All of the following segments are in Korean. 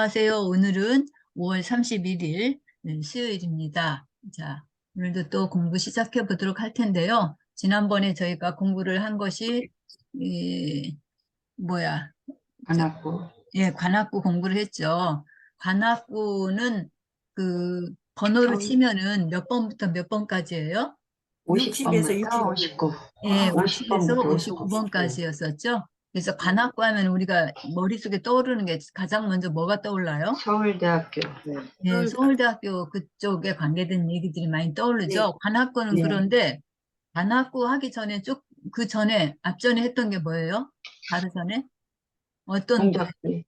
안녕하세요. 오늘은 5월 31일 수요일입니다. 자, 오늘도 또 공부 시작해 보도록 할 텐데요. 지난번에 저희가 공부를 한 것이 이, 뭐야, 저, 관악구 예, 관악구 공부를 했죠. 관악구는 그 번호를 치면은 몇 번부터 몇 번까지예요? 50번부터 60에서 59. 예, 50에서 50번부터 59. 59번까지였었죠. 그래서 관악구 하면 우리가 머릿속에 떠오르는 게 가장 먼저 뭐가 떠올라요? 서울대학교. 네, 서울대학교. 서울대학교 그쪽에 관계된 얘기들이 많이 네. 떠오르죠. 관악구는 네. 그런데 관악구 하기 전에 쭉 그 전에 앞전에 했던 게 뭐예요? 바로 전에 어떤 구 동작구.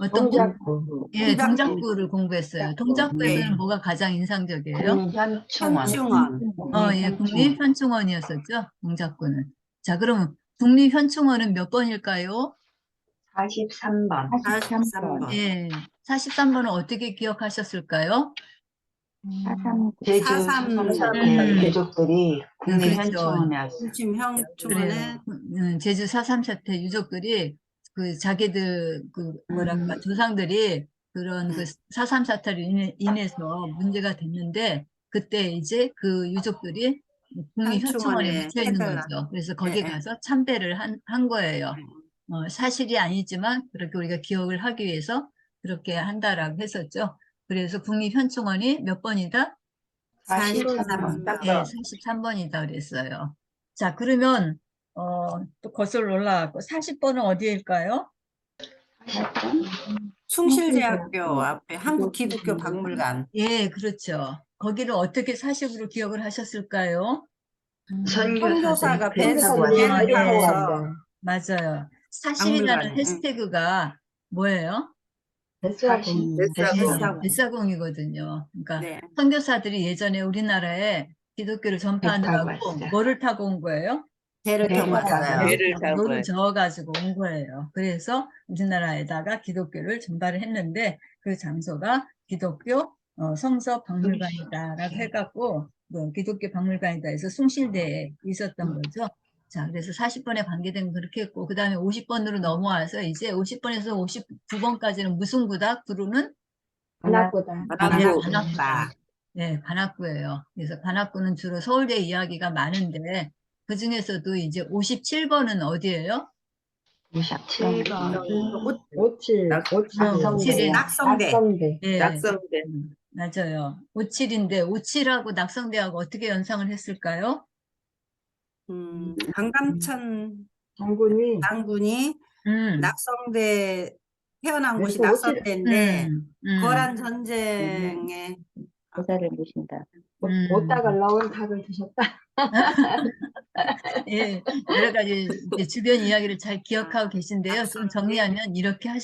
어떤 구? 예, 동작구. 동작구를 공부했어요. 동작구에서는 네. 뭐가 가장 인상적이에요? 국민현충원. 현충원. 예, 국민현충원. 국립현충원이었었죠. 동작구는. 자, 그럼 국립현충원은 몇 번일까요? 43번. 43번. 예, 43번은 어떻게 기억하셨을까요? 제주 43. 사삼사태 유족들이 그렇죠. 국립현충원에 왔어요. 중심 그래요. 현충원에 제주 4.3 사태 유족들이 그 자기들 그 뭐랄까 조상들이 그런 그 4.3 사태로 인해서 문제가 됐는데 그때 이제 그 유족들이 국립현충원에 현충원에 묻혀 있는 해달라. 거죠. 그래서 예, 거기 예. 가서 참배를 한 거예요. 사실이 아니지만 그렇게 우리가 기억을 하기 위해서 그렇게 한다라고 했었죠. 그래서 국립현충원이 몇 번이다? 43번. 예, 43번이다 그랬어요. 자, 그러면 또 거슬러 올라가고 40번은 어디일까요? 숭실대학교 앞에 한국기독교박물관. 예, 그렇죠. 거기를 어떻게 사식으로 기억을 하셨을까요? 선교사들이 선교사가 배 타고 왔어요. 배를 예, 타고서 맞아요. 사실이라는 박물관에. 해시태그가 뭐예요? 사실. 뱃사공. 뱃사공이거든요. 그러니까 네. 선교사들이 예전에 우리나라에 기독교를 배 타고 전파하느라고 왔어요. 뭐를 타고 온 거예요? 배를 타고 배를 타고 왔어요. 배를 타고 노를 저어가지고 온 거예요. 그래서 우리나라에다가 기독교를 전달을 했는데 그 장소가 기독교 성서 박물관이다라고 해갖고 뭐 기독교 박물관이다 해서 숭실대에 있었던 거죠. 자, 그래서 40번에 관계된 건 그렇게 했고 그 다음에 50번으로 넘어와서 이제 50번에서 59번까지는 무슨 구다? 구로는 관악구다. 관악구다. 네, 관악구예요. 그래서 관악구는 주로 서울대 이야기가 많은데 그 중에서도 이제 57번은 어디예요? 57번. 오칠, 오칠인 낙성대. 예, 맞아요. 오칠인데 오칠하고 낙성대하고 어떻게 연상을 했을까요? 강감천 장군이 장군이 음, 낙성대 태어난 곳이 그래서 낙성대인데 거란 음, 전쟁에 보살을 모신다. 오다가 나온 닭을 드셨다. 예, 여러 가지 이제 주변 이야기를 잘 기억하고 계신데요. 좀 정리하면 이렇게 할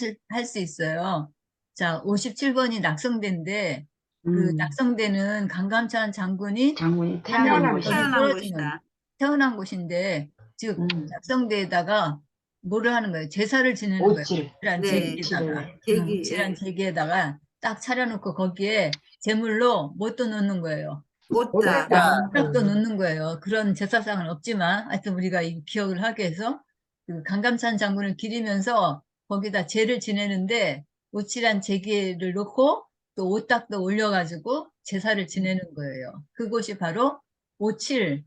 수 있어요. 자, 57번이 낙성대인데, 그 낙성대는 강감찬 장군이 장군이 태어난 태어난 곳이. 곳. 태어난 떨어지는, 곳이다. 태어난 곳인데, 즉, 음. 낙성대에다가 뭐를 하는 거예요? 제사를 지내는 거예요. 오칠. 오칠한 네. 제기에다가, 제기, 오칠한 예. 제기에다가 딱 차려놓고 거기에 제물로 뭣도 넣는 거예요. 옷다. 도 넣는 거예요. 그런 제사상은 없지만 하여튼 우리가 이 기억을 하기 위해서 그 강감찬 장군을 기리면서 거기다 제를 지내는데 오칠한 제기를 놓고 또 오딱도 올려가지고 제사를 지내는 거예요. 그곳이 바로 오칠,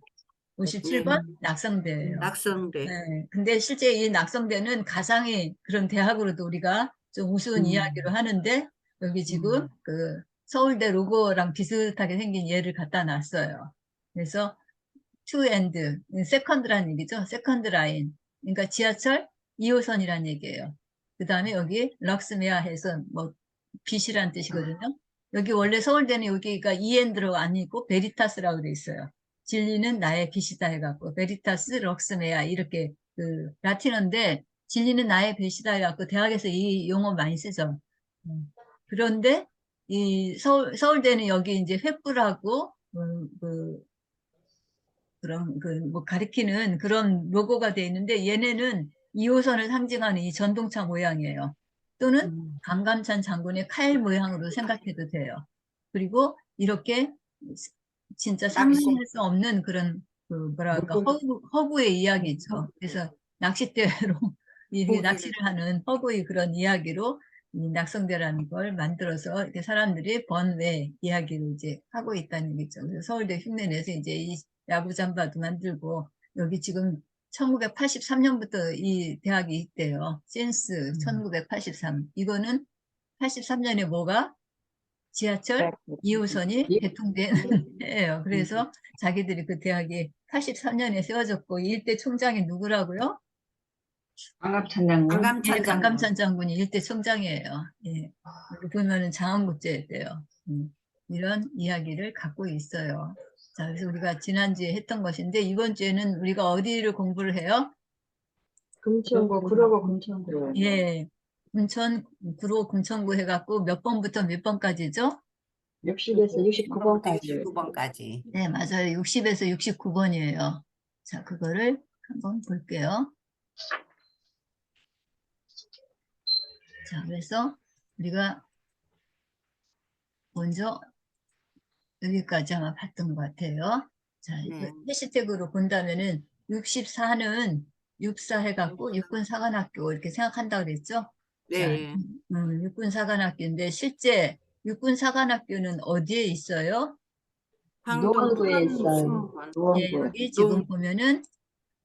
57번 낙성대예요. 낙성대. 네. 근데 실제 이 낙성대는 가상의 그런 대학으로도 우리가 좀 우스운 이야기로 하는데 여기 지금 그 서울대 로고랑 비슷하게 생긴 예를 갖다 놨어요. 그래서 투 엔드, 세컨드라는 얘기죠. 세컨드 라인. 그러니까 지하철 2호선이라는 얘기예요. 그 다음에 여기 럭스메아 해서 뭐 빛이란 뜻이거든요. 여기 원래 서울대는 여기가 이엔드로 아니고 베리타스라고 돼 있어요. 진리는 나의 빛이다 해갖고 베리타스 럭스메아 이렇게 그 라틴어인데 진리는 나의 빛이다 해갖고 대학에서 이 용어 많이 쓰죠. 그런데 이 서울대는 여기 이제 횃불하고 그런 그 뭐 가리키는 그런 로고가 돼 있는데 얘네는 2호선을 상징하는 이 전동차 모양이에요. 또는 강감찬 장군의 칼 모양으로 생각해도 돼요. 그리고 이렇게 진짜 상상할 수 없는 그런 그 뭐랄까 허구의 이야기죠. 그래서 낚싯대로 이 고기를. 낚시를 하는 허구의 그런 이야기로 이 낙성대라는 걸 만들어서 이렇게 사람들이 번외 이야기를 이제 하고 있다는 얘기죠. 그래서 서울대 흉내내서 이제 이 야구 잠바도 만들고 여기 지금 1983년부터 이 대학이 있대요. 신스 1983. 이거는 83년에 뭐가? 지하철 2호선이 개통된 해예요. 그래서 자기들이 그 대학이 83년에 세워졌고 일대 총장이 누구라고요? 강갑천 장군. 네, 강감찬 장군. 강감찬 장군이 일대 총장이에요. 예. 여기 보면은 장안국제였대요. 이런 이야기를 갖고 있어요. 자, 그래서 우리가 지난주에 했던 것인데 이번 주에는 우리가 어디를 공부를 해요? 금천구, 구로구 금천구. 예. 금천, 구로 금천구 해갖고 몇 번부터 몇 번까지죠? 60에서 69번까지. 69번까지. 네, 맞아요. 60에서 69번이에요. 자, 그거를 한번 볼게요. 자, 그래서 우리가 먼저 여기까지 아마 봤던 것 같아요. 자, 네. 해시태그로 본다면은 64는 육사 해갖고 육군사관학교 이렇게 생각한다고 그랬죠? 자, 네. 육군사관학교인데 실제 육군사관학교는 어디에 있어요? 노원구에 있어요. 예, 여기 지금 보면은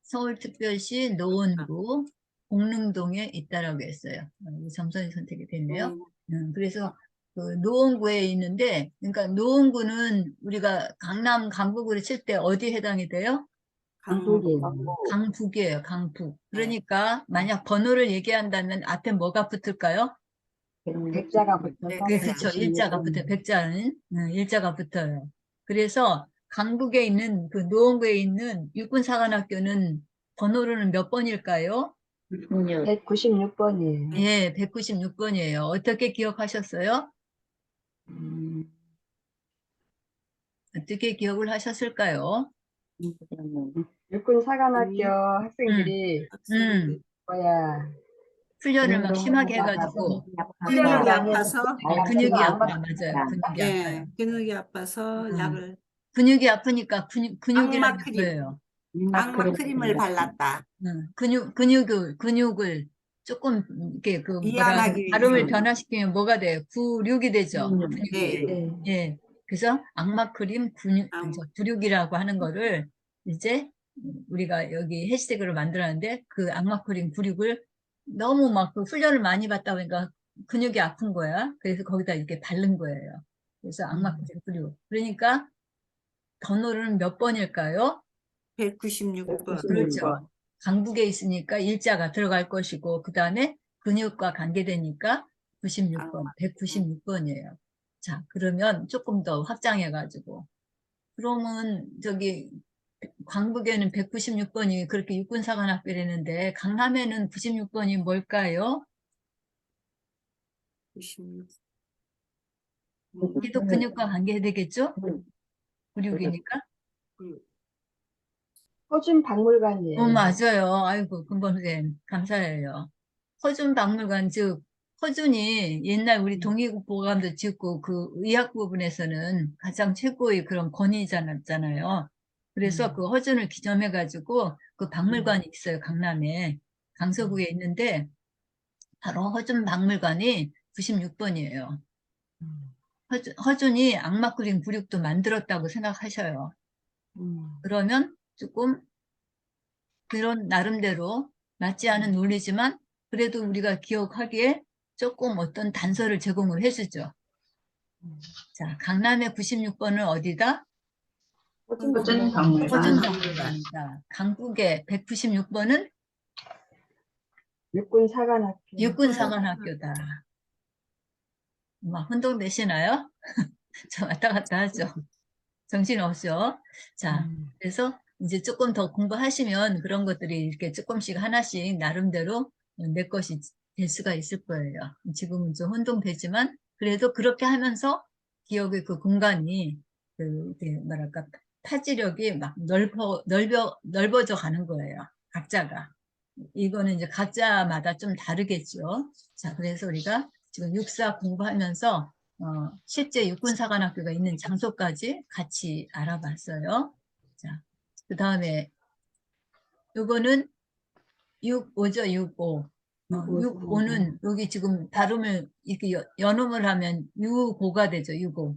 서울특별시 노원구 공릉동에 있다라고 했어요. 정선이 선택이 됐네요. 그래서 그 노원구에 있는데, 그러니까 노원구는 우리가 강남 강북으로 칠 때 어디 해당이 돼요? 강북이에요. 강북이에요, 강북. 네. 그러니까 만약 번호를 얘기한다면 앞에 뭐가 붙을까요? 백자가 붙어서 네, 그렇죠. 일자가 붙어요. 백자는 일자가 붙어요. 그래서 강북에 있는 그 노원구에 있는 육군사관학교는 번호로는 몇 번일까요? 196번이에요. 예, 196번이에요. 어떻게 기억하셨어요? 어떻게 기억을 하셨을까요? 육군사관학교 학생들이 뭐야 훈련을 막 심하게 해가지고 근육이 아파서 근육이 아파, 안 맞아요. 근육이 예, 아파요. 근육이 아파서 약을 근육이 아프니까 근육이라는 악마 게 크림. 뭐예요? 악마 크림을 발랐다. 근육을 조금 이렇게 그 뭐라 이완하기 발음을 위해서. 변화시키면 뭐가 돼요? 구육이 되죠. 근육이. 네. 네. 예. 그래서 악마크림 근육, 악마. 구육이라고 하는 거를 이제 우리가 여기 해시태그를 만들었는데 그 악마크림 구육을 너무 막 그 훈련을 많이 받다 보니까 근육이 아픈 거야. 그래서 거기다 이렇게 바른 거예요. 그래서 악마크림 구육. 그러니까 번호는 몇 번일까요? 196번. 그렇죠. 강북에 있으니까 일자가 들어갈 것이고 그 다음에 근육과 관계되니까 96번, 196번이에요. 자, 그러면 조금 더 확장해가지고 그러면 저기 광북에는 196번이 그렇게 육군사관학교라는데 강남에는 96번이 뭘까요? 96. 이게 또 근육과 관계되겠죠? 96이니까? 허준박물관이에요. 맞아요. 아이고, 금범쌤, 감사해요. 허준박물관, 즉, 허준이 옛날 우리 동의국보감도 짓고 그 의학 부분에서는 가장 최고의 그런 권위자잖아요. 그래서 그 허준을 기념해가지고 그 박물관이 있어요, 강남에. 강서구에 있는데, 바로 허준박물관이 96번이에요. 허준이 악마 그림 구육도 만들었다고 생각하셔요. 그러면 조금 그런 나름대로 맞지 않은 논리지만 그래도 우리가 기억하기에 조금 어떤 단서를 제공을 해주죠. 자, 강남의 96번은 어디다? 허준박물관. 허준박물관이다. 강북의 196번은 육군사관학교. 육군사관학교다. 막 혼동되시나요? 저 왔다 갔다 하죠. 정신없죠? 자, 그래서 이제 조금 더 공부하시면 그런 것들이 이렇게 조금씩 하나씩 나름대로 내 것이 될 수가 있을 거예요. 지금은 좀 혼동되지만 그래도 그렇게 하면서 기억의 그 공간이 그 이렇게 뭐랄까 파지력이 막 넓어져 가는 거예요. 각자가. 이거는 이제 각자마다 좀 다르겠죠. 자, 그래서 우리가 지금 육사 공부하면서 실제 육군사관학교가 있는 장소까지 같이 알아봤어요. 자, 그 다음에 요거는 6, 5죠, 6, 5. 6고는 여기 지금 발음을 이렇게 연음을 하면 유고가 되죠. 유고.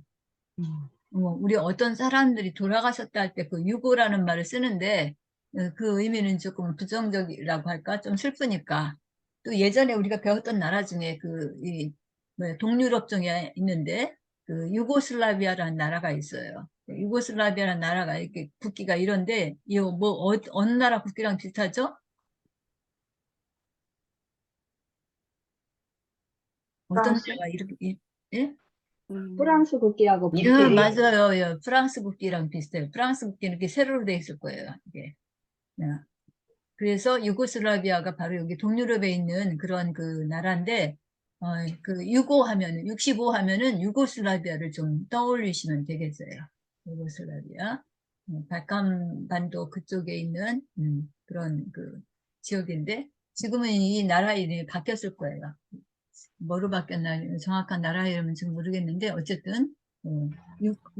우리 어떤 사람들이 돌아가셨다 할 때 그 유고라는 말을 쓰는데 그 의미는 조금 부정적이라고 할까? 좀 슬프니까. 또 예전에 우리가 배웠던 나라 중에 동유럽 중에 있는데 그 유고슬라비아라는 나라가 있어요. 유고슬라비아라는 나라가 이렇게 국기가 이런데 이거 뭐 어느 나라 국기랑 비슷하죠? 어떤 프랑스? 나라가 이렇게 예? 프랑스 국기하고 예, 예, 비슷해. 맞아요. 예, 프랑스 국기랑 비슷해요. 프랑스 국기는 이렇게 세로로 돼 있을 거예요. 이게. 예. 그래서 유고슬라비아가 바로 여기 동유럽에 있는 그런 그 나라인데, 그 유고 하면은, 65 하면은 유고슬라비아를 좀 떠올리시면 되겠어요. 유고슬라비아. 발칸반도 그쪽에 있는, 그런 그 지역인데, 지금은 이 나라 이름이 바뀌었을 거예요. 뭐로 바뀌었나 정확한 나라 이름은 지금 모르겠는데 어쨌든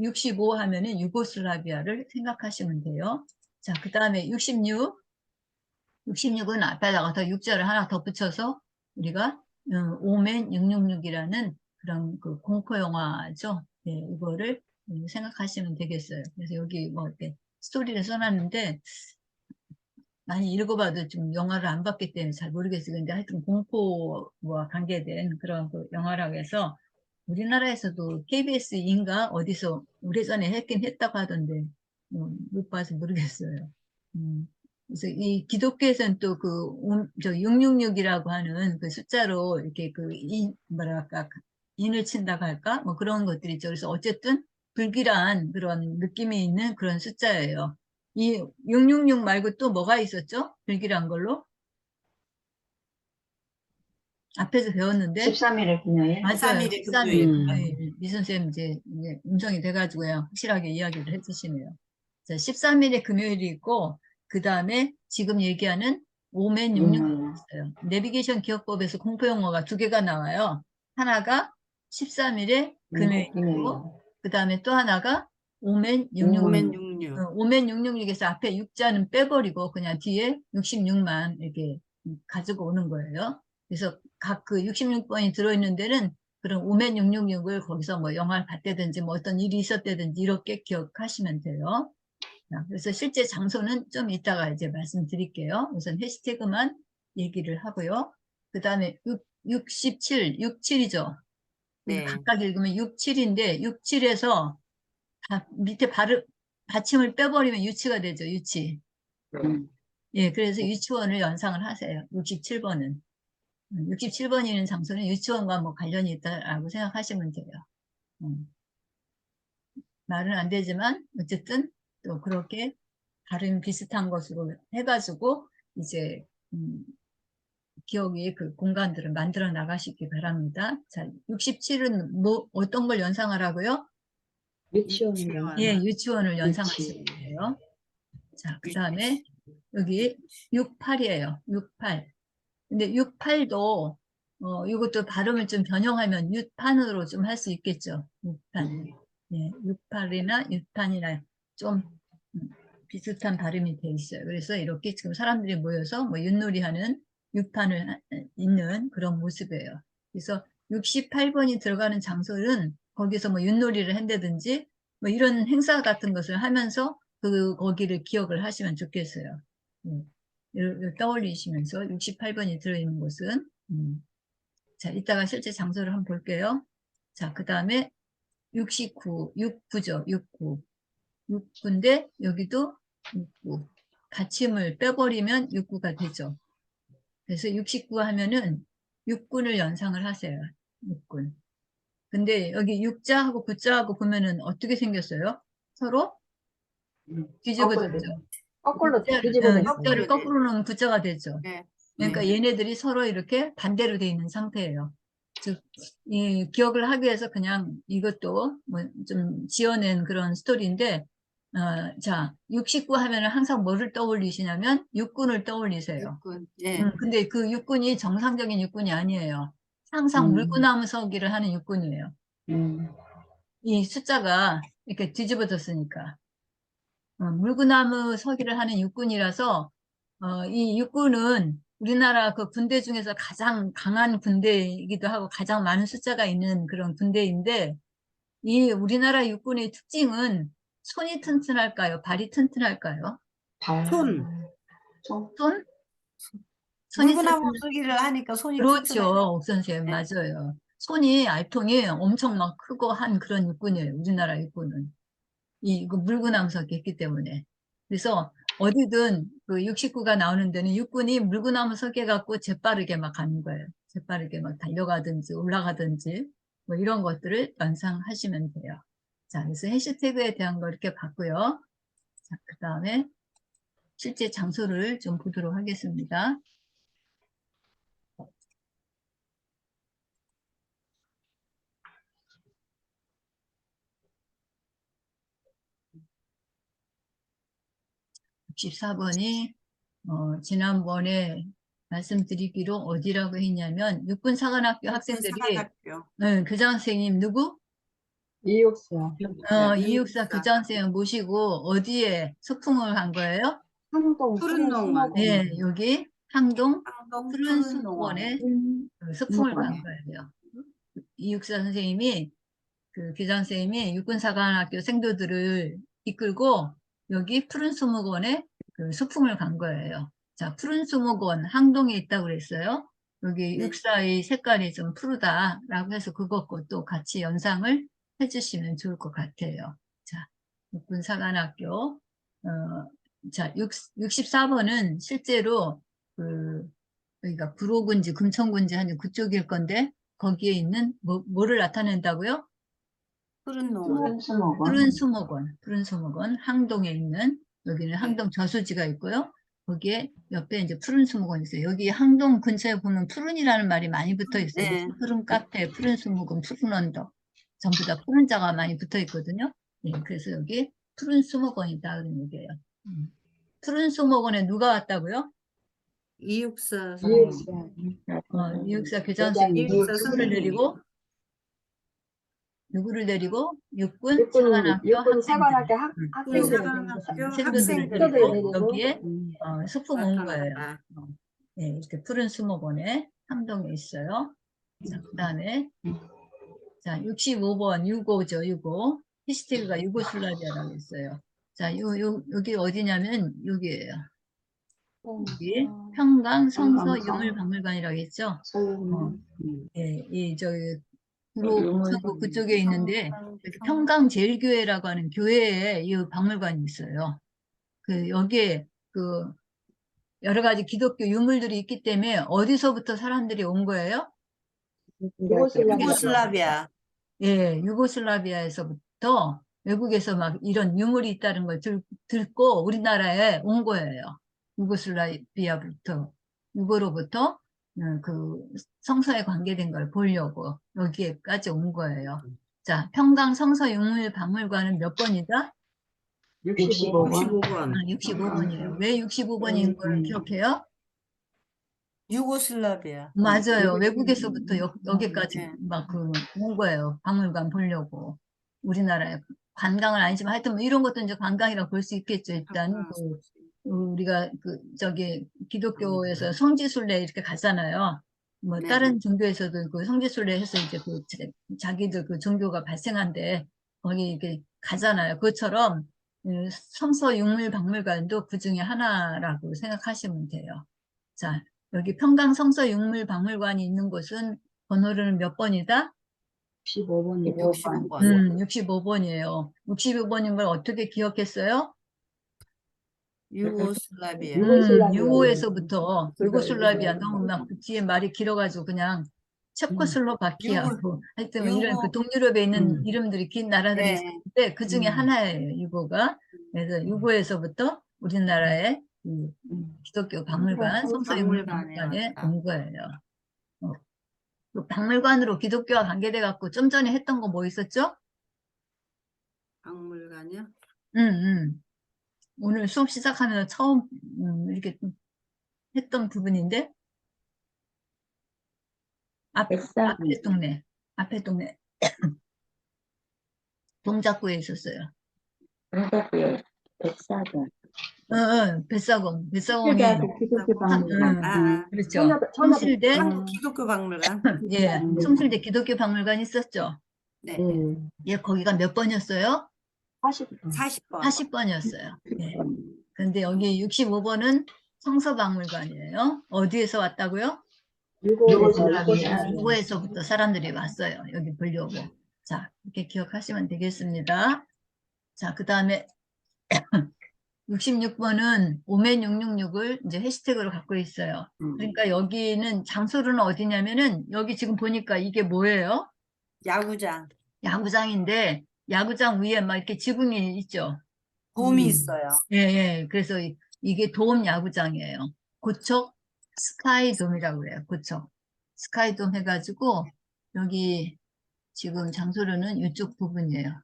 65 하면은 유고슬라비아를 생각하시면 돼요. 자, 그 다음에 66은 앞에다가 더 6자를 하나 더 붙여서 우리가 오맨 666이라는 그런 그 공포 영화죠. 네, 이거를 생각하시면 되겠어요. 그래서 여기 뭐 이렇게 스토리를 써놨는데 많이 읽어봐도 좀 영화를 안 봤기 때문에 잘 모르겠어요. 근데 하여튼 공포와 관계된 그런 그 영화라고 해서 우리나라에서도 KBS인가 어디서 오래전에 했긴 했다고 하던데 못 봐서 모르겠어요. 그래서 이 기독교에서는 또 그 666이라고 하는 그 숫자로 이렇게 뭐랄까 인을 친다고 할까 뭐 그런 것들이 있죠. 그래서 어쨌든 불길한 그런 느낌이 있는 그런 숫자예요. 이 666 말고 또 뭐가 있었죠? 불길한 걸로? 앞에서 배웠는데 13일의 금요일? 맞아요. 13일의 13일 금요일. 금요일. 미 선생님 이제 음성이 돼가지고요. 확실하게 이야기를 해주시네요. 자, 13일의 금요일이 있고 그 다음에 지금 얘기하는 오맨 66이 있어요. 내비게이션 기억법에서 공포영어가 두 개가 나와요. 하나가 13일의 금요일이고 그 다음에 또 하나가 오맨 666. 오멘 66. 오맨 666에서 앞에 6자는 빼버리고 그냥 뒤에 66만 이렇게 가지고 오는 거예요. 그래서 각 그 66번이 들어있는 데는 그런 오맨 666을 거기서 뭐 영화를 봤다든지 뭐 어떤 일이 있었다든지 이렇게 기억하시면 돼요. 자, 그래서 실제 장소는 좀 이따가 이제 말씀드릴게요. 우선 해시태그만 얘기를 하고요. 그 다음에 67, 67이죠. 네. 각각 읽으면 67인데 67에서 밑에 받침을 빼버리면 유치가 되죠. 유치. 예, 그래서 유치원을 연상을 하세요. 67번은. 67번이는 장소는 유치원과 뭐 관련이 있다라고 생각하시면 돼요. 말은 안 되지만 어쨌든 또 그렇게 발음 비슷한 것으로 해가지고 이제 기억의 그 공간들을 만들어 나가시기 바랍니다. 자, 67은 뭐 어떤 걸 연상하라고요? 유치원이랑 예, 유치원을 연상하시면 유치. 돼요. 자, 그 다음에 여기 68이에요. 68. 근데 68도 이것도 발음을 좀 변형하면 육판으로 좀 할 수 있겠죠. 육판. 예, 68이나 육판이나 좀 비슷한 발음이 돼 있어요. 그래서 이렇게 지금 사람들이 모여서 뭐 윷놀이하는 육판을 있는 그런 모습이에요. 그래서 68번이 들어가는 장소는 거기서 뭐 윷놀이를 한다든지 뭐 이런 행사 같은 것을 하면서 거기를 기억을 하시면 좋겠어요. 떠올리시면서 68번이 들어있는 곳은 자, 이따가 실제 장소를 한번 볼게요. 자, 그 다음에 69, 69죠. 69. 69인데 여기도 69. 받침을 빼버리면 69가 되죠. 그래서 69 하면은 육군을 연상을 하세요. 육군. 근데 여기 6자하고 9자하고 보면은 어떻게 생겼어요? 서로 뒤집어졌죠. 거꾸로 거꾸로 육자를 돼. 거꾸로 놓으면 9자가 되죠. 네. 그러니까 얘네들이 서로 이렇게 반대로 되어 있는 상태예요. 즉, 이 기억을 하기 위해서 그냥 이것도 뭐 좀 지어낸 그런 스토리인데, 자, 69 하면은 항상 뭐를 떠올리시냐면 육군을 떠올리세요. 육군. 예. 근데 그 육군이 정상적인 육군이 아니에요. 항상 물구나무 서기를 하는 육군이에요. 이 숫자가 이렇게 뒤집어졌으니까. 물구나무 서기를 하는 육군이라서 이 육군은 우리나라 그 군대 중에서 가장 강한 군대이기도 하고 가장 많은 숫자가 있는 그런 군대인데 이 우리나라 육군의 특징은 손이 튼튼할까요? 발이 튼튼할까요? 손. 손. 손? 손이 물구나무 튼튼. 쓰기를 하니까 손이 그렇죠, 튼튼해. 옥 선생님 네. 맞아요. 손이 알통이 엄청 막 크고 한 그런 육군이에요. 우리나라 육군은 이 물구나무 서기 있기 때문에. 그래서 어디든 그 69가 나오는 데는 육군이 물구나무 서기 갖고 재빠르게 막 가는 거예요. 재빠르게 막 달려가든지 올라가든지 뭐 이런 것들을 연상하시면 돼요. 자, 그래서 해시태그에 대한 거 이렇게 봤고요. 자, 그 다음에 실제 장소를 좀 보도록 하겠습니다. (64번이) 지난번에 말씀드리기로 어디라고 했냐면 육군사관학교 학생들이 사관학교. 교장 선생님 누구? 이육사. 이육사 교장 선생님 모시고 어디에 소풍을 간 거예요? 항동 푸른 농원. 수목원. 네, 여기 항동 항동 푸른 푸른 수목원에 음, 그 소풍을 간 수목원에. 거예요. 이육사 선생님이 그 교장 선생님이 육군사관학교 생도들을 이끌고 여기 푸른 수목원에 그 소풍을 간 거예요. 자, 푸른 수목원 항동에 있다고 그랬어요. 여기 네. 육사의 색깔이 좀 푸르다라고 해서 그것도 같이 연상을 해주시면 좋을 것 같아요. 자, 육군사관학교. 자, 64번은 실제로 그 여기가 구로군지 금천군지 하는 그쪽일 건데 거기에 있는 뭐를 나타낸다고요? 푸른 농원. 푸른 수목원, 항동에 있는, 여기는 항동 저수지가 있고요. 거기에 옆에 이제 푸른 수목원이 있어요. 여기 항동 근처에 보면 푸른이라는 말이 많이 붙어 있어요. 네. 푸른 카페, 푸른 수목원, 푸른 언덕. 전부 다 푸른 자가 많이 붙어 있거든요. 예, 그래서 여기 푸른 수목원이다. 그런 얘기예요. 푸른 수목원에 누가 왔다고요? 이육사 이육사. 이육사 교장 회장님. 선생님이 이육사 누구를 선생님이. 육군 육군 사관학교 육군 사관학교 학생들. 육군 학생들 사관학교 생도들을 학생들을 데리고 여기에 소풍 온 거예요. 나타났다. 네, 이렇게 푸른 수목원에 함동에 있어요. 자, 그 다음에 자 65번 유고죠. 유고 해시태그가 유고슬라비아라고 있어요. 자, 여기 어디냐면 여기예요. 여기 평강 성서 유물박물관이라고 했죠. 예, 이 저기 구로 서구 그쪽에 있는데 여기 평강제일교회라고 하는 교회에 이 박물관이 있어요. 그 여기에 그 여러 가지 기독교 유물들이 있기 때문에 어디서부터 사람들이 온 거예요? 유고슬라비아. 예, 유고슬라비아에서부터 외국에서 막 이런 유물이 있다는 걸 듣고 우리나라에 온 거예요. 유고슬라비아부터, 유고로부터 그 성서에 관계된 걸 보려고 여기에까지 온 거예요. 자, 평강 성서 유물 박물관은 몇 번이다? 65번. 65번. 65번이에요. 왜 65번인 걸 기억해요? 유고슬라비아. 맞아요. 외국에서부터 여기까지 네. 막 온 거예요. 박물관 보려고. 우리나라에 관광은 아니지만 하여튼 뭐 이런 것도 이제 관광이라고 볼 수 있겠죠. 일단 우리가 저기 기독교에서 성지순례 이렇게 가잖아요. 뭐 네. 다른 종교에서도 그 성지순례 해서 이제 자기들 그 종교가 발생한데 거기 이렇게 가잖아요. 그것처럼 성서유물박물관도 그 중에 하나라고 생각하시면 돼요. 자, 여기 평강 성서유물박물관이 있는 곳은 번호는 몇 번이다? 65번이요. 65번. 65번이에요. 65번인 걸 어떻게 기억했어요? 유고슬라비아. 유고에서부터 유고슬라비아 너무 막 뒤에 말이 길어가지고 그냥 체코슬로바키아 뭐 하여튼 뭐 이런 그 동유럽에 있는 이름들이 긴 나라들이 네. 있는데 그 중에 하나예요. 유고가. 그래서 유고에서부터 우리나라의 기독교 박물관, 성서유물박물관에 온 거예요. 그 박물관으로 기독교와 관계돼 갖고 좀 전에 했던 거 뭐 있었죠? 박물관이요? 오늘 수업 시작하면서 처음 이렇게 했던 부분인데 앞에 동네 동작구에 있었어요. 백사동. 뱃사공, 뱃사공이, 실대학교 기독교 박물관. 그렇죠. 천여대 성실대, 한국 기독교 박물관. 예, 성실대 기독교 박물관 있었죠. 네. 예, 거기가 몇 번이었어요? 40번. 40번. 40번이었어요. 예. 근데 여기 65번은 성서박물관이에요. 어디에서 왔다고요? 유고에서 유고에서부터 사람들이 왔어요. 여기 보려고. 자, 이렇게 기억하시면 되겠습니다. 자, 그 다음에 66번은 오멘666을 이제 해시태그로 갖고 있어요. 그러니까 여기는 장소는 어디냐면은 여기 지금 보니까 이게 뭐예요? 야구장. 야구장인데 야구장 위에 막 이렇게 지붕이 있죠. 돔이 있어요. 예, 예. 그래서 이게 도움 야구장이에요. 고척 스카이돔이라고 그래요. 고척 스카이돔 해가지고 여기 지금 장소로는 이쪽 부분이에요.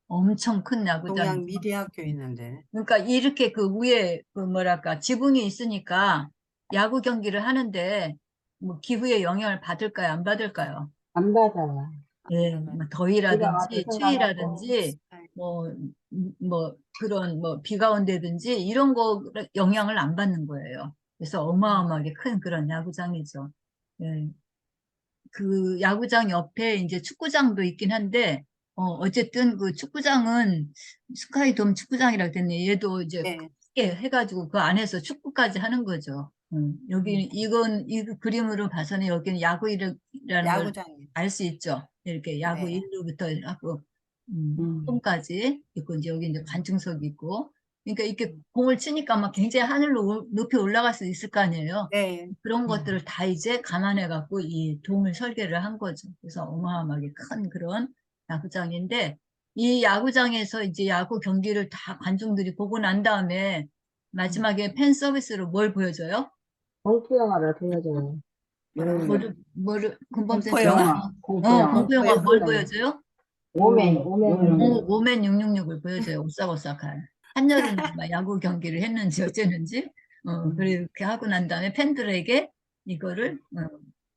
엄청 큰 야구장. 동양 미래학교 있는데. 그러니까 이렇게 그 위에 그 뭐랄까 지붕이 있으니까 야구 경기를 하는데 뭐 기후의 영향을 받을까요? 안 받을까요? 안 받아요. 예, 뭐 비가 더위라든지 와도 추위라든지 뭐 그런 뭐 비가 온다든지 이런 거 영향을 안 받는 거예요. 그래서 어마어마하게 큰 그런 야구장이죠. 예. 그 야구장 옆에 이제 축구장도 있긴 한데 어쨌든 그 축구장은 스카이돔 축구장이라고 됐네. 얘도 이제 네. 크게 해가지고 그 안에서 축구까지 하는 거죠. 여기 이건 이 그림으로 봐서는 여기는 야구이라는 걸 야구장이에요. 알 수 있죠. 이렇게 야구 네. 1루부터 하고 홈까지 있고 이제 여기 이제 관중석이 있고 그러니까 이렇게 공을 치니까 막 굉장히 하늘로 높이 올라갈 수 있을 거 아니에요. 네. 그런 것들을 다 이제 감안해 갖고 이 돔을 설계를 한 거죠. 그래서 어마어마하게 큰 그런 야구장인데 이 야구장에서 이제 야구 경기를 다 관중들이 보고 난 다음에 마지막에 팬 서비스로 뭘 보여줘요? 공포 영화를 보여줘요. 뭐를 군범센 공포 영화. 공포 영화. 공포 영화 뭘 보여줘요? 오멘. 오멘 666을 보여줘요. 오싹오싹한. 한여름에 막 야구 경기를 했는지 어쨌는지 그렇게 하고 난 다음에 팬들에게 이거를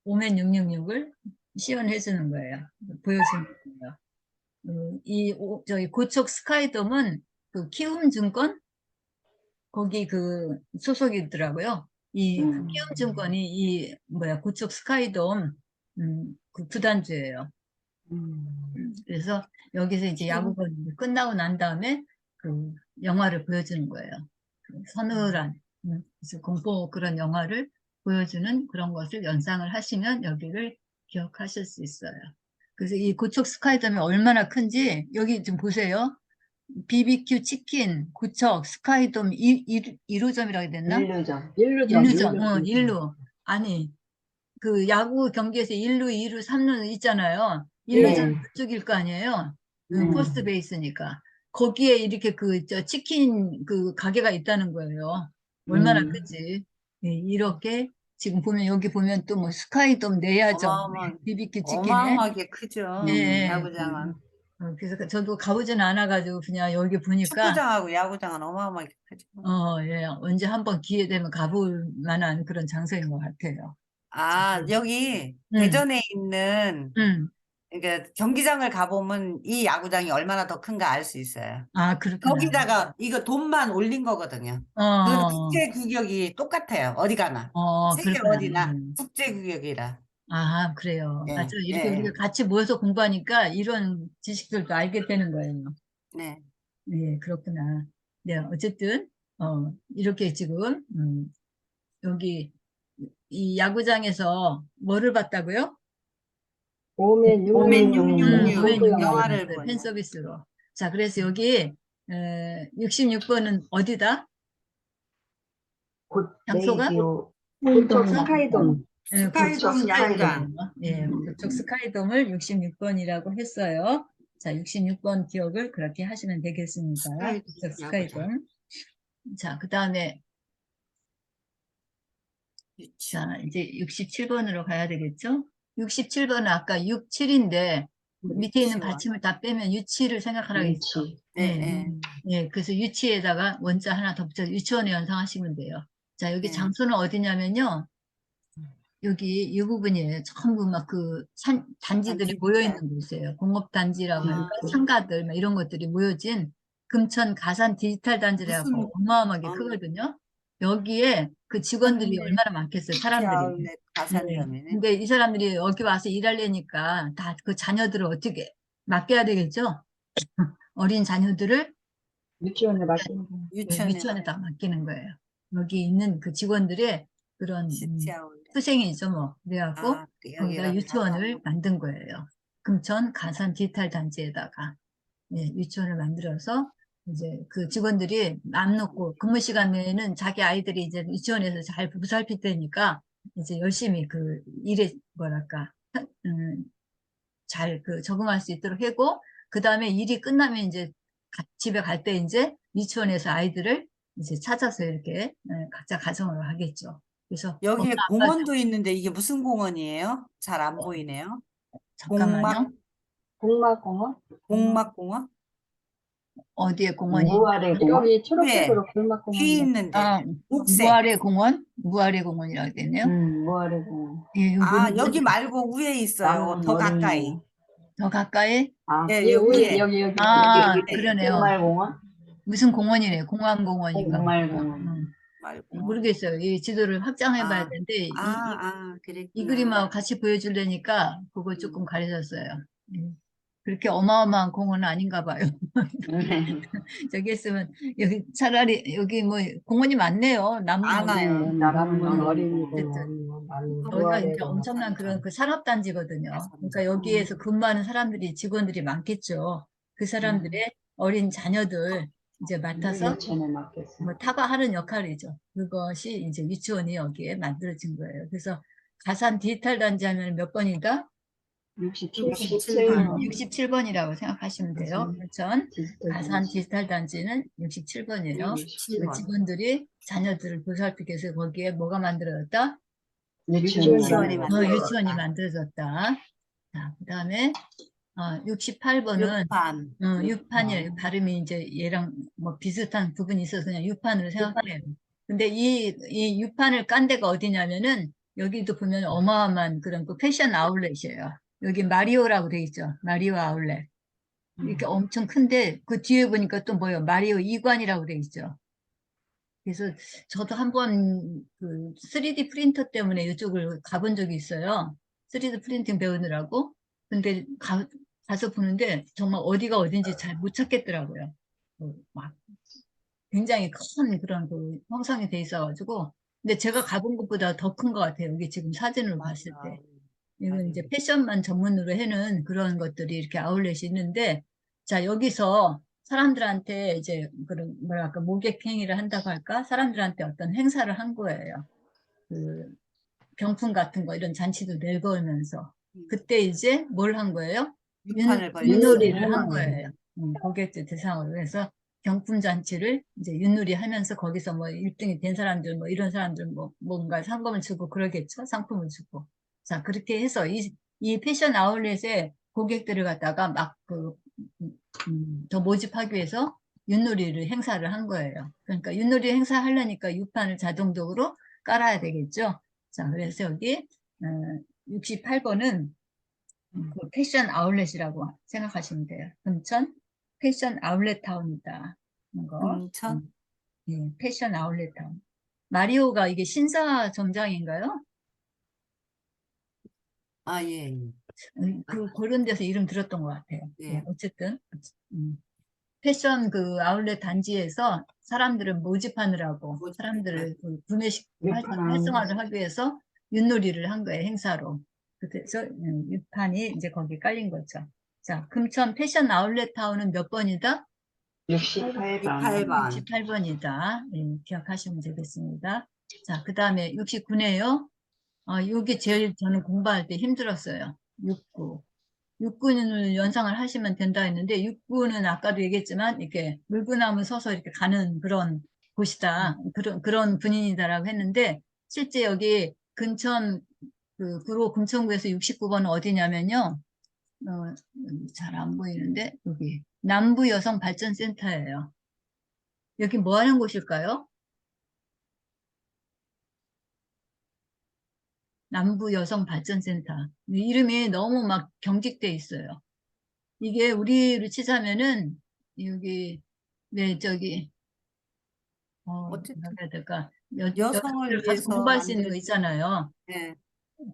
오멘 666을 시연해 주는 거예요. 보여주는 거예요. 저희 고척 스카이돔은 그 키움증권 거기 그 소속이더라고요. 이 키움증권이 이 뭐야 고척 스카이돔 그 구단주예요. 그래서 여기서 이제 야구가 끝나고 난 다음에 그 영화를 보여주는 거예요. 그 서늘한 그래서 공포 그런 영화를 보여주는 그런 것을 연상을 하시면 여기를 기억하실 수 있어요. 그래서 이 고척 스카이돔이 얼마나 큰지 여기 좀 보세요. BBQ 치킨, 고척, 스카이돔 1호점이라고 해야 됐나? 일루점. 일루점, 일루. 아니, 그 야구 경기에서 1루, 2루, 3루 있잖아요. 1루점 그쪽일 거 아니에요. 포스트 베이스니까. 거기에 이렇게 저 치킨 그 가게가 있다는 거예요. 얼마나 크지. 예, 이렇게 지금 보면 여기 보면 또 뭐 스카이돔 내야점, BBQ 치킨에. 어마어마하게 크죠. 예, 야구장은. 그래서 저도 가보지는 않아가지고 그냥 여기 보니까 축구장하고 야구장은 어마어마하게 크죠. 예, 언제 한번 기회 되면 가볼 만한 그런 장소인 것 같아요. 아, 여기 음. 대전에 있는 음. 그러니까 경기장을 가보면 이 야구장이 얼마나 더 큰가 알 수 있어요. 아, 그렇구나. 거기다가 이거 돈만 올린 거거든요. 그 국제 규격이 똑같아요. 어디 가나. 세계 그렇구나. 어디나 국제 규격이라. 아, 그래요. 예, 맞아. 이렇게 예. 우리가 같이 모여서 공부하니까 이런 지식들도 알게 되는 거예요. 네. 네, 그렇구나. 네, 어쨌든, 이렇게 지금, 여기, 이 야구장에서 뭐를 봤다고요? 오멘 666 영화를 영화를 팬 보는. 서비스로. 자, 그래서 여기, 66번은 어디다? 장소가? 고척 스카이돔. 스카이돔 야구장. 예, 고척 스카이돔을 66번이라고 했어요. 자, 66번 기억을 그렇게 하시면 되겠습니다. 고척 스카이돔. 자, 그 다음에, 자, 이제 67번으로 가야 되겠죠? 67번은 아까 67인데, 밑에 있는 받침을 다 빼면 유치를 생각하라고 했죠. 네. 예, 그래서 유치에다가 원자 하나 더 붙여서 유치원에 연상하시면 돼요. 자, 여기 네. 장소는 어디냐면요. 여기 이 부분이에요. 전부 막 그 단지들이 단지 모여있는 곳이에요. 공업단지라고 할까? 상가들, 막 이런 것들이 모여진 금천 가산 디지털 단지라고 무슨 어마어마하게 어, 크거든요. 여기에 그 직원들이 한대 얼마나 많겠어요, 사람들이. 아울렛 네. 가산점이네. 근데 이 사람들이 여기 와서 일하려니까 다 그 자녀들을 어떻게 맡겨야 되겠죠? 어린 자녀들을 유치원에 맡기는 거. 유치원에 유치원에다 맡기는 거예요. 여기 있는 그 직원들의 그런 시티 아울렛. 수생이죠, 뭐. 그래갖고 거기다 여기가 유치원을 만든 거예요. 금천 가산 디지털 단지에다가 유치원을 만들어서 이제 그 직원들이 맘 놓고 근무 시간 내에는 자기 아이들이 이제 유치원에서 잘 보살필 때니까 이제 열심히 그 일에 뭐랄까 잘 그 적응할 수 있도록 하고 그 다음에 일이 끝나면 이제 집에 갈 때 이제 유치원에서 아이들을 이제 찾아서 이렇게 각자 가정을 하겠죠. 그래서 엄마 여기에 아빠 공원도 있는데 이게 무슨 공원이에요? 잘 안 보이네요. 공막 잠깐만요. 공마공원? 공막공원? 어디에 공원이 무아래 공원? 여기 초록색으로 뒤에 공마공원. 있는데 아, 녹색. 무아래 공원이라고 되네요. 무아래 공원. 예, 요거는 여기 말고 위에 있어요. 남은 더 어린이 가까이. 공원. 더 가까이? 예, 이 여기 위에 위에. 여기 아, 네. 그러네요. 공말공원? 무슨 공원이래요? 공항공원인가? 공말공원. 말공원. 모르겠어요. 이 지도를 확장해 봐야 아, 되는데, 이 그랬구나. 그림하고 같이 보여주려니까 그거 조금 가려졌어요. 예. 그렇게 어마어마한 공원은 아닌가 봐요. 저기 했으면, 여기 차라리, 여기 뭐 공원이 많네요. 남문 많아요. 남은 어린이 어린이공원. 여기가 무아래 이제 공원. 엄청난 그런 그 산업단지거든요. 가산점. 그러니까 여기에서 근무하는 사람들이, 직원들이 많겠죠. 그 사람들의 어린 자녀들 이제 맡아서 유치원에 맡겼어. 뭐 타가하는 역할이죠. 그것이 이제 유치원이 여기에 만들어진 거예요. 그래서 가산 디지털 단지 하면 몇 번이다? 67번. 67번이라고 생각하시면 돼요. 그렇죠? 가산 디지털 단지는 67번이에요. 그 67번. 직원들이 자녀들을 보살피기 위해서 거기에 뭐가 만들어졌다? 유치원이 유치원이 만들어졌다. 자, 그 다음에 68번은 육판. 유판이에요. 발음이 이제 얘랑 뭐 비슷한 부분이 있어서 그냥 유판으로 생각해요. 근데 이 유판을 깐 데가 어디냐면은 여기도 보면 어마어마한 그런 그 패션 아울렛이에요. 여기 마리오라고 돼 있죠. 마리오 아울렛. 이렇게 엄청 큰데 그 뒤에 보니까 또 뭐예요? 마리오 이관이라고 돼 있죠. 그래서 저도 한번 그 3D 프린터 때문에 이쪽을 가본 적이 있어요. 3D 프린팅 배우느라고. 근데 가서 보는데 정말 어디가 어딘지 잘 못 찾겠더라고요. 막 굉장히 큰 그런 그 형성이 돼 있어가지고. 근데 제가 가본 것보다 더 큰 것 같아요. 이게 지금 사진으로 봤을 때. 이건 이제 패션만 전문으로 해는 그런 것들이 이렇게 아울렛이 있는데, 자, 여기서 사람들한테 이제 그런 뭐랄까 모객 행위를 한다고 할까? 사람들한테 어떤 행사를 한 거예요. 그 병풍 같은 거 이런 잔치도 내걸면서 그때 이제 뭘 한 거예요? 유판을 걸렸어요. 윷놀이를 한 거예요. 고객들 대상으로 해서 경품 잔치를 이제 윷놀이 하면서 거기서 뭐 1등이 된 사람들 뭐 이런 사람들 뭐 뭔가 상금을 주고 그러겠죠. 상품을 주고. 자, 그렇게 해서 이 패션 아울렛에 고객들을 갖다가 막 더 모집하기 위해서 윷놀이를 행사를 한 거예요. 그러니까 윷놀이 행사하려니까 유판을 자동적으로 깔아야 되겠죠. 자, 그래서 여기 68번은 그 패션 아울렛이라고 생각하시면 돼요. 금천 패션 아울렛 타운이다. 이거. 금천? 예, 패션 아울렛 타운. 마리오가 이게 신사 정장인가요? 예. 그런 데서 이름 들었던 것 같아요. 예. 예, 어쨌든 패션 그 아울렛 단지에서 사람들을 모집하느라고 사람들을 그 구매 활성화를 하기 위해서 윷놀이를 한 거예요, 행사로. 그래서 유판이 이제 거기 깔린 거죠. 자, 금천 패션 아울렛 타운은 몇 번이다? 68번. 68번. 68번이다. 예, 기억하시면 되겠습니다. 자, 그 다음에 69네요. 이게 제일 저는 공부할 때 힘들었어요. 69. 6군을 연상을 하시면 된다 했는데 6군은 아까도 얘기했지만 이렇게 물구나무 서서 이렇게 가는 그런 곳이다. 그런 군인이다라고 했는데 실제 여기 근천 그 구로 금천구에서 69번은 어디냐면요. 잘 안 보이는데 여기 남부 여성 발전센터예요. 여기 뭐 하는 곳일까요? 남부 여성 발전센터. 이름이 너무 막 경직돼 있어요. 이게 우리로 치자면은 여기 네, 저기, 어쨌든 뭐라 해야 될까? 여성을 여성들 가서 위해서 공부할 수 있는 거 만든 있잖아요. 네.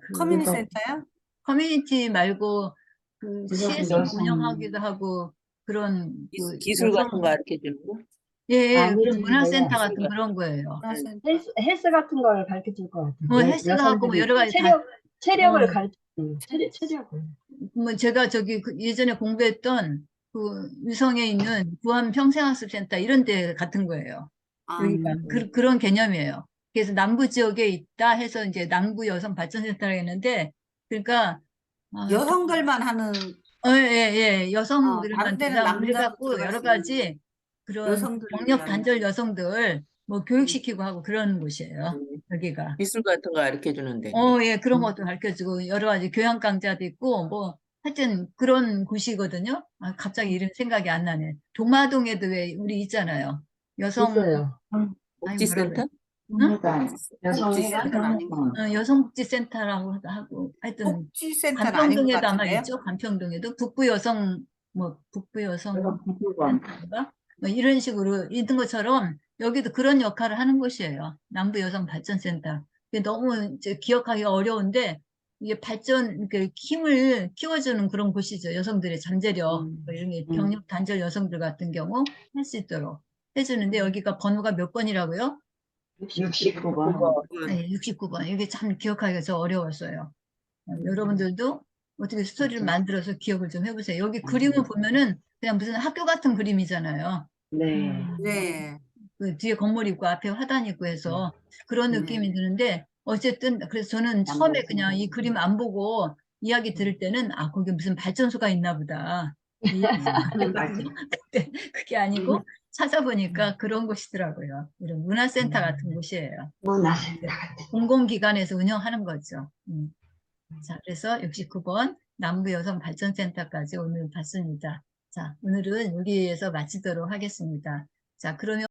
그 커뮤니티 그래서 센터요? 커뮤니티 말고 그 시에서 여성 운영하기도 하고 그런 그 기술 여성 같은 거 가르쳐 주는 거? 예, 예, 그런 아니에요. 문화센터 같은 그런 거예요. 문화센터. 헬스 같은 걸 가르쳐 줄 것 같아요. 헬스도 하고 뭐 여성들이 여러 가지 다. 체력을 어, 가르쳐, 체력을. 뭐 제가 저기 예전에 공부했던 그 유성에 있는 구암 평생학습센터 이런 데 같은 거예요. 아, 여기가 그런 개념이에요. 그래서 남부 지역에 있다 해서 이제 남부 여성 발전센터라고 했는데 그러니까 여성들만 하는 예, 여성들만 다른 데는 대상으로 남자도 해갖고 들어갈 여러 수 있는 가지 그런 여성들을 경력 위한 단절 여성들 뭐 음, 교육시키고 하고 그런 곳이에요. 음. 여기가. 기술 같은 거 가르쳐 주는데. 예, 그런 것도 가르쳐주고 여러 가지 교양 강좌도 있고 뭐 하여튼 그런 곳이거든요. 갑자기 이름 생각이 안 나네. 동마동에도 왜 우리 있잖아요. 여성 있어요. 아니 뭐라 그래? 복지센터? 응? 복지센터는 아닌 것 같아요. 여성복지센터라고 하고 하여튼 복지센터는 아닌 것 간평동에도 아마 같은데요? 있죠. 간평동에도 북부 여성 뭐 북부 여성 복지관. 센터인가? 뭐 이런 식으로 있는 것처럼 여기도 그런 역할을 하는 곳이에요. 남부 여성 발전센터. 이게 너무 이제 기억하기가 어려운데 이게 이렇게 힘을 키워주는 그런 곳이죠. 여성들의 잠재력, 뭐 이런 게 경력 단절 여성들 같은 경우 할 수 있도록 해주는데 여기가 번호가 몇 번이라고요? 69번. 네, 69번. 이게 참 기억하기가 좀 어려웠어요. 여러분들도 어떻게 스토리를 만들어서 기억을 좀 해보세요. 여기 그림을 보면은 그냥 무슨 학교 같은 그림이잖아요. 네. 네. 그 뒤에 건물 있고 앞에 화단 있고 해서 그런 네. 느낌이 드는데 어쨌든 그래서 저는 처음에 그냥 이 그림 안 보고 이야기 들을 때는 거기 무슨 발전소가 있나 보다. 이해했거든요. 근데 그게 아니고 찾아보니까 그런 곳이더라고요. 이런 문화센터 같은 곳이에요. 문화센터 같은. 공공기관에서 운영하는 거죠. 자, 그래서 69번 남부여성발전센터까지 오늘 봤습니다. 자, 오늘은 여기에서 마치도록 하겠습니다. 자, 그러면